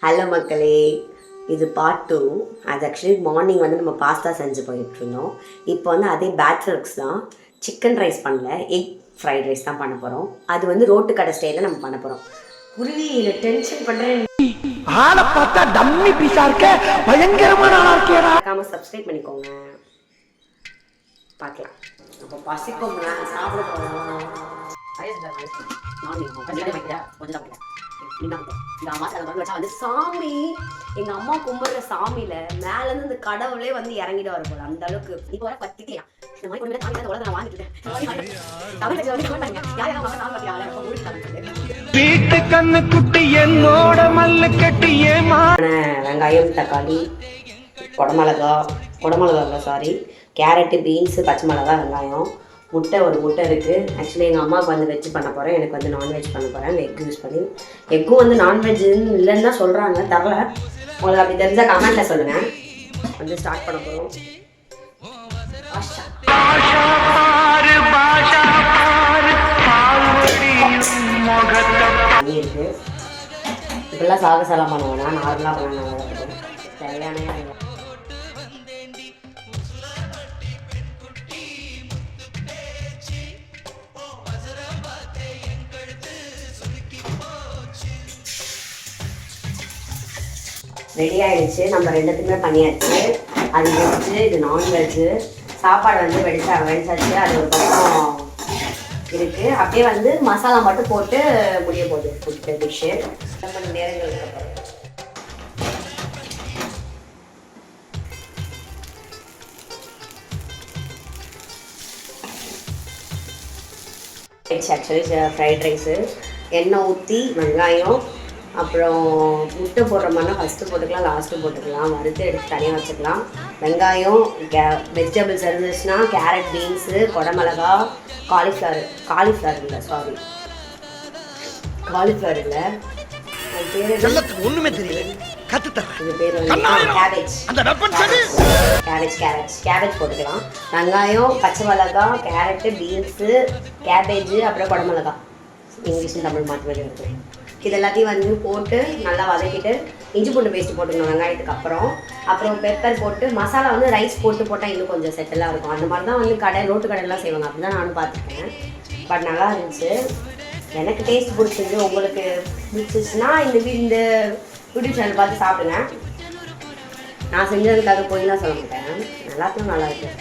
Hello மக்களே, இது part 2. அது ஆக்சுவலி மார்னிங் வந்து நம்ம பாஸ்தா செஞ்சு போயிட்டுருந்தோம். இப்போ வந்து அதே பேச்சுலர்ஸ் தான். சிக்கன் ரைஸ் பண்ணல, எக் ஃப்ரைட் ரைஸ் தான் பண்ண போகிறோம். அது வந்து ரோட்டு கடை ஸ்டைலில் நம்ம பண்ண போகிறோம். குருவியில் டென்ஷன் பண்ணுறேன். ஆளை பார்த்தா டம்மி பீஸா இருக்க, பயங்கரமான ஆளா இருக்கேடா. மறக்காம சப்ஸ்கிரைப் பண்ணிக்கோங்க. பார்க்கலாம். அப்போ பசிக்கும் சாப்பிட போகிறோம். சாமி எங்க அம்மா கும்பிடுற சாமியில மேல இருந்து இந்த கடவுளே வந்து இறங்கிட்டு வர போல அந்த அளவுக்கு. இப்போ வர பத்திக்கலையா இந்த மாதிரி கொஞ்சம் சாமி உலக நான் வாங்கிட்டேன். வீட்டு கண்ணு குட்டி என்னோட மல்லு கட்டி வெங்காயம், தக்காளி, குடமிளகா சாரி, கேரட்டு, பீன்ஸு, பச்சை மிளகா, வெங்காயம், முட்டை, ஒரு முட்டை இருக்குது. ஆக்சுவலி எங்கள் அம்மாவுக்கு வந்து வெஜ் பண்ண போகிறேன், எனக்கு வந்து நான்வெஜ் பண்ண போகிறேன். எக் யூஸ் பண்ணி, எக்கும் வந்து நான்வெஜ்ஜுன்னு இல்லைன்னு தான் சொல்கிறாங்க, தரல. உங்களுக்கு அப்படி தெரிஞ்சால் கமெண்ட்டில் சொல்லுங்கள். வந்து ஸ்டார்ட் பண்ண போகிறோம். தண்ணி இருக்குது. இப்படிலாம் சாகசெல்லாம் பண்ணுவேன்னா நார்மலாக பண்ண தேவையான ரெடி ஆகிடுச்சு. நம்ம ரெண்டுத்துக்குமே பண்ணியாச்சு. அது வெஜ்ஜு, இது நான்வெஜ்ஜு. சாப்பாடு வந்து வெடிச்சாச்சு. அது ஒரு பக்கம் இருக்குது. அப்படியே வந்து மசாலா மட்டும் போட்டு முடிய போகுது ஃபுட்டு டிஷ்ஷு. 2 மணி நேரங்களுக்கு அப்புறம் ஆக்சுவலி ஃப்ரைட் ரைஸு. எண்ணெய் ஊற்றி வெங்காயம், அப்புறம் முட்டை போடுற மாதிரினா ஃபஸ்ட்டு போட்டுக்கலாம், லாஸ்ட்டு போட்டுக்கலாம். வறுத்து எடுத்து தனியாக வச்சுக்கலாம். வெங்காயம், வெஜிடபிள்ஸ் இருந்துச்சுன்னா கேரட், பீன்ஸு, குடமிளகா, காலிஃப்ளவர் இல்லை ஒண்ணுமே தெரியல. இது பேர் வந்து கேபேஜ் போட்டுக்கலாம். வெங்காயம், பச்சை மிளகா, கேரட்டு, பீன்ஸு, கேபேஜு, அப்புறம் குடமிளகா. இங்கிலீஷும் தமிழ் மாற்றி மாதிரி இருக்குது. இது எல்லாத்தையும் வந்து போட்டு நல்லா வதக்கிட்டு இஞ்சி பூண்டு பேஸ்ட் போட்டுக்கணும் வெங்காயத்துக்கு அப்புறம் பெப்பர் போட்டு மசாலா வந்து ரைஸ் போட்டால் இன்னும் கொஞ்சம் செட்டிலாக இருக்கும். அந்த மாதிரி தான் வந்து ரோட்டு கடையெல்லாம் செய்வாங்க. அப்படி தான் நானும் பார்த்துருக்கேன். பட் நல்லா இருந்துச்சு. எனக்கு டேஸ்ட் பிடிச்சிருந்து. உங்களுக்கு பிடிச்சிச்சுன்னா இந்த யூடியூப் சேனல் பார்த்து சாப்பிடுங்க. நான் செஞ்சதுக்காக போய்லாம் சொல்ல மாட்டேன். எல்லாத்துக்கும் நல்லா இருக்கு.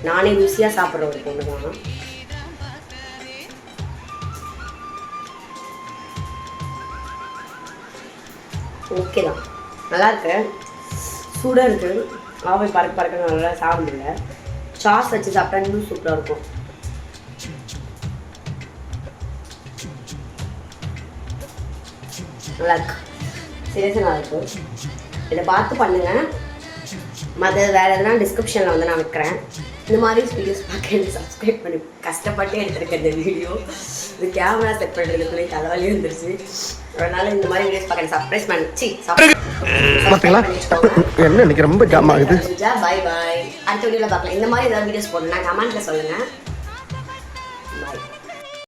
நானே ருசியாக சாப்பிட்ற ஒரு பொண்ணு தான். ஓகே தான், நல்லாயிருக்கு. சூடாக இருக்குது. ஆவில் பறக்க நல்லா சாப்பிட முடியல. சாஸ் வச்சு சாப்பிட்டா இன்னும் சூப்பராக இருக்கும். நல்லாயிருக்கு, சீரியஸாக நல்லாயிருக்கு. இதை பார்த்து பண்ணுங்கள். மற்ற வேறு எதுனா டிஸ்கிரிப்ஷனில் வந்து நான் வைக்கிறேன். இந்த மாதிரி வீடியோஸ் பார்க்க எனக்கு சப்ஸ்கிரைப் பண்ணி கஷ்டப்பட்டு எடுத்துருக்கேன் இந்த வீடியோ. இது கேமரா செட் பண்ணுறதுக்குள்ளே தலைவலி வந்துருச்சு. அதனால் இந்த மாதிரி வீடியோஸ் பார்க்க சப்ஸ்கிரைப் என்ன இன்னைக்கு ரொம்ப ஜாம் ஆகுது. பாய். அடுத்த வீடியோவில் பார்க்கலாம். இந்த மாதிரி ஏதாவது வீடியோஸ் போடணும்னா கமெண்ட்டில் சொல்லுங்கள்.